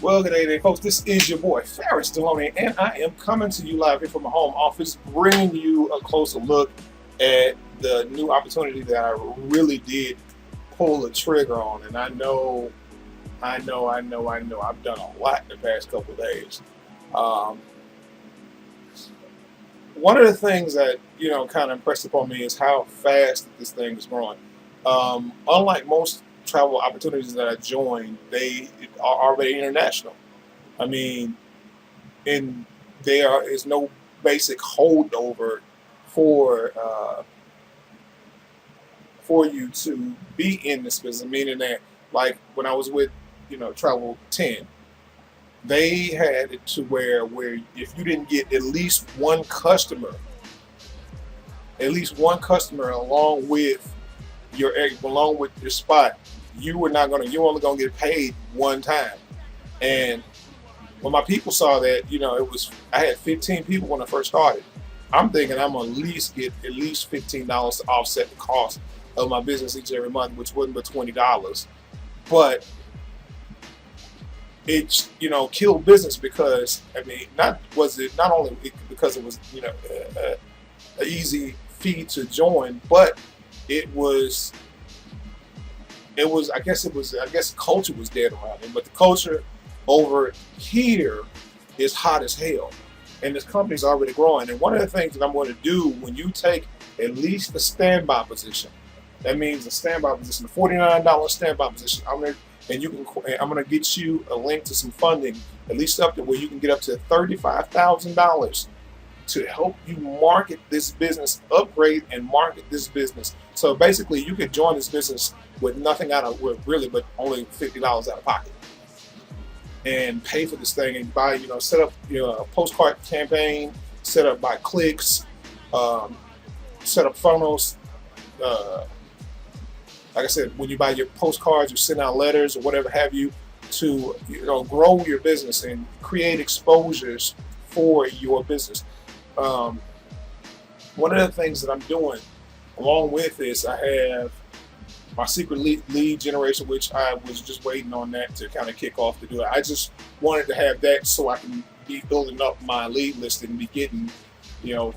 Well, good day, folks. This is your boy, Ferris Deloney, and I am coming to you live here from my home office, bringing you a closer look at the new opportunity that I really did pull the trigger on. And I know, I've done a lot in the past couple of days. Um, One of the things that, kind of impressed upon me is how fast this thing is growing. Unlike most travel opportunities that I joined, they are already international. I mean, and there is no basic holdover for for you to be in this business. Meaning that, like when I was with, Travel 10, they had it to where if you didn't get at least one customer along with your spot, you're only gonna get paid one time. And when my people saw that, I had 15 people when I first started. I'm thinking I'm gonna at least get at least $15 to offset the cost of my business each and every month, which wasn't but $20. But it killed business because not only because it was a easy fee to join, but it was I guess culture was dead around it. But the culture over here is hot as hell, and this company's already growing. And one of the things that I'm going to do when you take at least the standby position, that means the standby position, the $49 standby position. I'm gonna get you a link to some funding, at least up to where you can get up to $35,000 to help you market this business, upgrade and market this business. So basically, you could join this business with nothing but only $50 out of pocket, and pay for this thing and buy, set up a postcard campaign, set up by clicks, um, set up funnels. Uh, like I said, when you buy your postcards, you send out letters or whatever have you to grow your business and create exposures for your business. Um, One of the things that I'm doing along with this, I have my secret lead generation, which I was just waiting on that to kind of kick off to do it. I just wanted to have that so I can be building up my lead list and be getting, you know,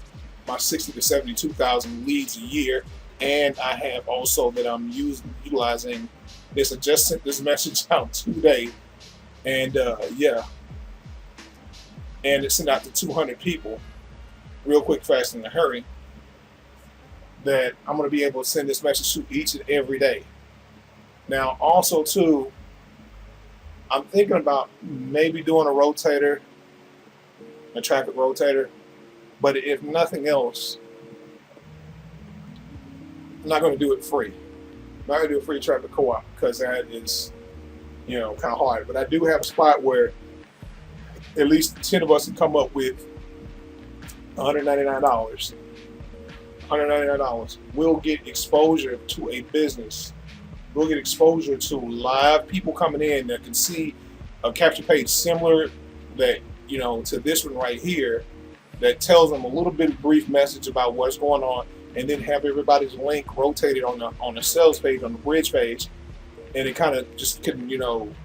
my 60 to 72,000 leads a year. And I have also that I'm utilizing this. I just sent this message out today, and yeah, and it sent out to 200 people, real quick, fast, in a hurry. That I'm going to be able to send this message to each and every day. Now, also too, I'm thinking about maybe doing a traffic rotator. But if nothing else, I'm not going to do it free. I'm not going to do a free traffic co-op because that is, kind of hard. But I do have a spot where at least 10 of us can come up with $199. $199. We'll get exposure to a business. We'll get exposure to live people coming in that can see a capture page similar that, to this one right here, that tells them a little bit of brief message about what's going on, and then have everybody's link rotated on the sales page, on the bridge page, and it kind of just can,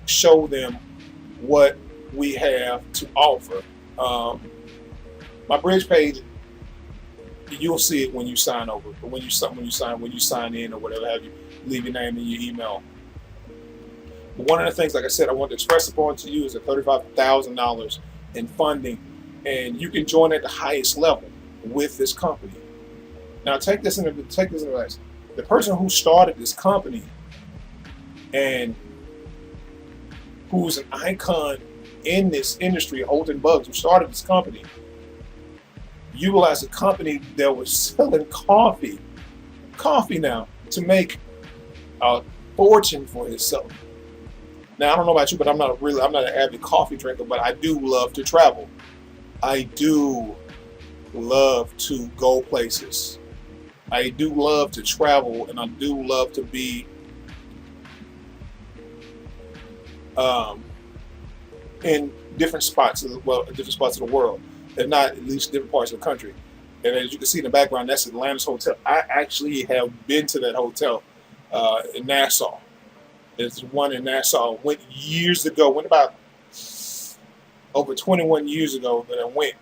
show them what we have to offer. My bridge page, you'll see it when you sign over, but when you sign in or whatever have you, leave your name and your email. But one of the things, like I said, I want to express upon to you is that $35,000 in funding, and you can join at the highest level with this company. Now, take this into this. The person who started this company and who's an icon in this industry, Holton Bugs, who started this company, utilized a company that was selling coffee now, to make a fortune for himself. Now, I don't know about you, but I'm not an avid coffee drinker, but I do love to travel. I do love to go places. I do love to travel, and I do love to be in different spots of the world, if not at least different parts of the country. And as you can see in the background, that's Atlantis Hotel. I actually have been to that hotel in Nassau. There's one in Nassau. Went years ago. Went about over 21 years ago that I went,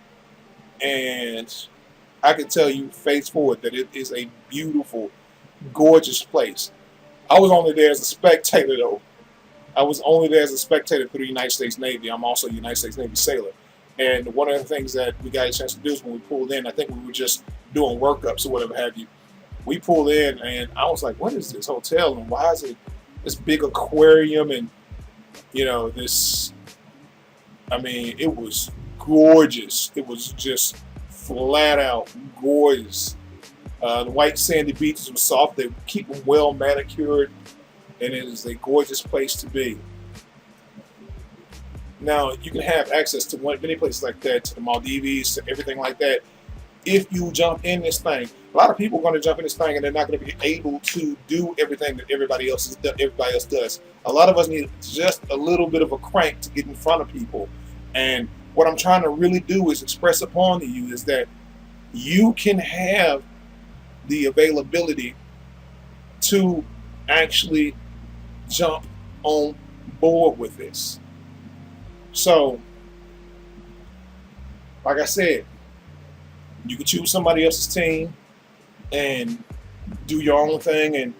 and I can tell you, face forward, that it is a beautiful, gorgeous place. I was only there as a spectator, though. I was only there as a spectator through the United States Navy. I'm also a United States Navy sailor. And one of the things that we got a chance to do is when we pulled in, I think we were just doing workups or whatever have you. We pulled in, and I was like, what is this hotel? And why is it this big aquarium? And, this, it was gorgeous. It was just flat out gorgeous. The white sandy beaches were soft. They keep them well manicured, and it is a gorgeous place to be. Now, you can have access to many places like that, to the Maldives, to everything like that, if you jump in this thing. A lot of people are going to jump in this thing, and they're not going to be able to do everything that everybody else does. A lot of us need just a little bit of a crank to get in front of people. And what I'm trying to really do is express upon to you is that you can have the availability to actually jump on board with this. So, like I said, you can choose somebody else's team and do your own thing, and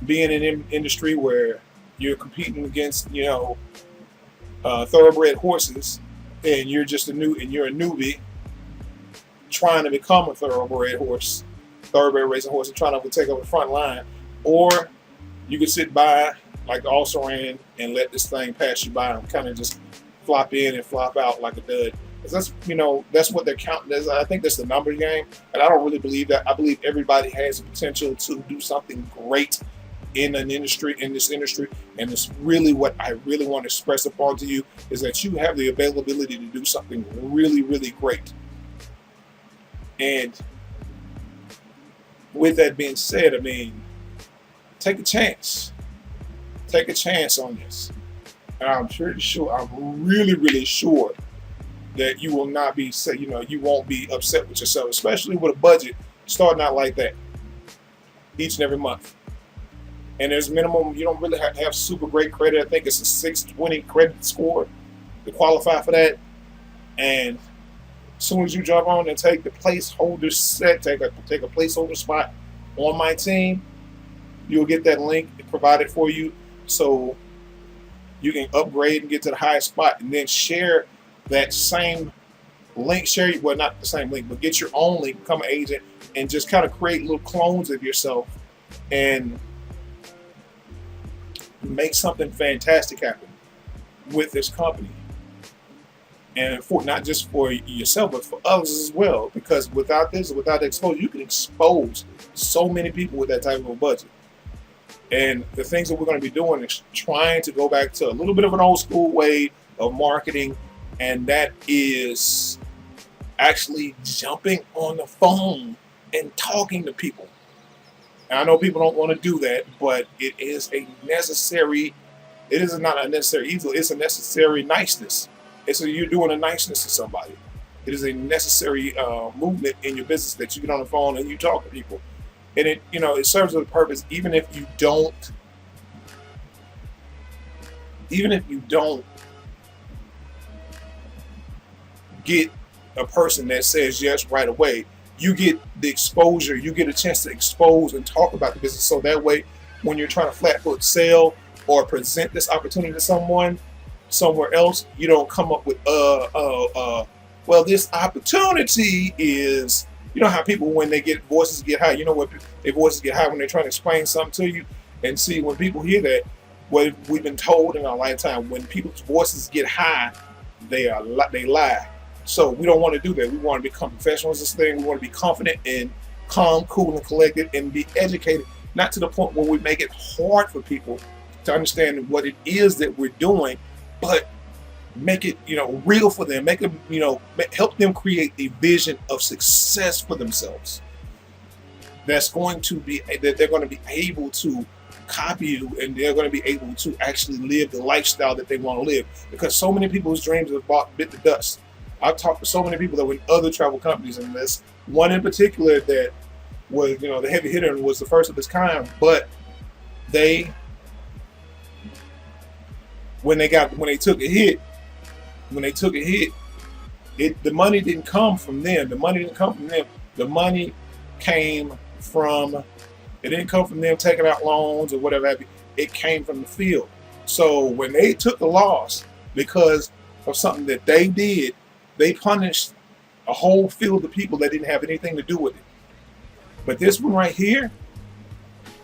be in an industry where you're competing against, thoroughbred horses, and you're a newbie trying to become a thoroughbred racing horse, and trying to take over the front line. Or you can sit by like the also ran and let this thing pass you by and kind of just flop in and flop out like a dud. That's what they're counting as. I think that's the number game, and I don't really believe that. I believe everybody has the potential to do something great in this industry, and it's really what I really want to express upon to you is that you have the availability to do something really, really great. And with that being said, take a chance. Take a chance on this. And I'm really, really sure that you will not be, you won't be upset with yourself, especially with a budget starting out like that each and every month. And there's minimum, you don't really have to have super great credit. I think it's a 620 credit score to qualify for that. And as soon as you jump on and take the placeholder set, take a placeholder spot on my team, you'll get that link provided for you, so you can upgrade and get to the highest spot, and then share that same link. Not the same link, but get your own link, become an agent, and just kind of create little clones of yourself and make something fantastic happen with this company. And for not just for yourself, but for others as well. Because without the exposure, you can expose so many people with that type of a budget. And the things that we're going to be doing is trying to go back to a little bit of an old school way of marketing, and that is actually jumping on the phone and talking to people. And I know people don't want to do that, but it is not a necessary evil, it's a necessary niceness. You're doing a niceness to somebody. It is a necessary movement in your business that you get on the phone and you talk to people. And it serves a purpose, even if you don't get a person that says yes right away. You get the exposure, you get a chance to expose and talk about the business, so that way when you're trying to flat foot sell or present this opportunity to someone somewhere else, you don't come up with well, this opportunity is, how people, when they get voices get high, what their voices get high when they're trying to explain something to you. And see, when people hear that, what we've been told in our lifetime, when people's voices get high, they lie. So we don't want to do that. We want to become professionals in this thing. We want to be confident and calm, cool, and collected, and be educated, not to the point where we make it hard for people to understand what it is that we're doing, but make it, real for them. Make them, help them create a vision of success for themselves. That they're going to be able to copy you, and they're going to be able to actually live the lifestyle that they want to live. Because so many people's dreams have bit the dust. I've talked to so many people that were in other travel companies, and this one in particular that was, the heavy hitter and was the first of its kind. But when they took a hit, when they took a hit, the money didn't come from them. The money didn't come from them. The money came from it didn't come from them taking out loans or whatever. It came from the field. So when they took the loss because of something that they did, they punished a whole field of people that didn't have anything to do with it. But this one right here,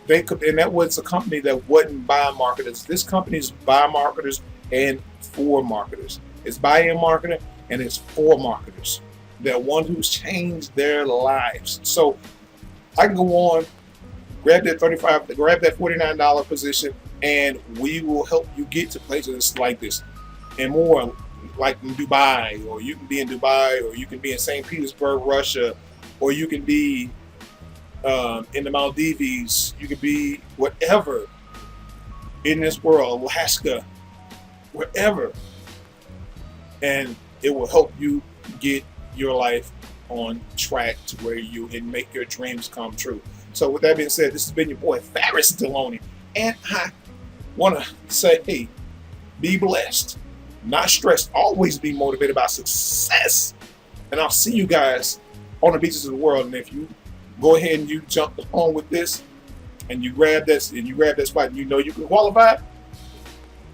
they could, and that was a company that wasn't by marketers. This company is by marketers and for marketers. It's by a marketer and it's for marketers. They're one who's changed their lives. So I can go on, grab that $49 position, and we will help you get to places like this and more, like in Dubai, or you can be in Dubai, or you can be in St. Petersburg, Russia, or you can be in the Maldives. You could be whatever in this world, Alaska, wherever, and it will help you get your life on track to where you and make your dreams come true. So with that being said, this has been your boy Farris Deloney, and I want to say, hey, be blessed, not stressed, always be motivated by success, and I'll see you guys on the beaches of the world. And if you go ahead and you jump on with this, and you grab that spot, and you know you can qualify,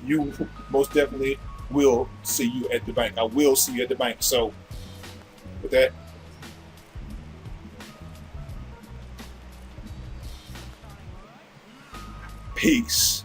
you most definitely will see you at the bank. I will see you at the bank. So with that, peace.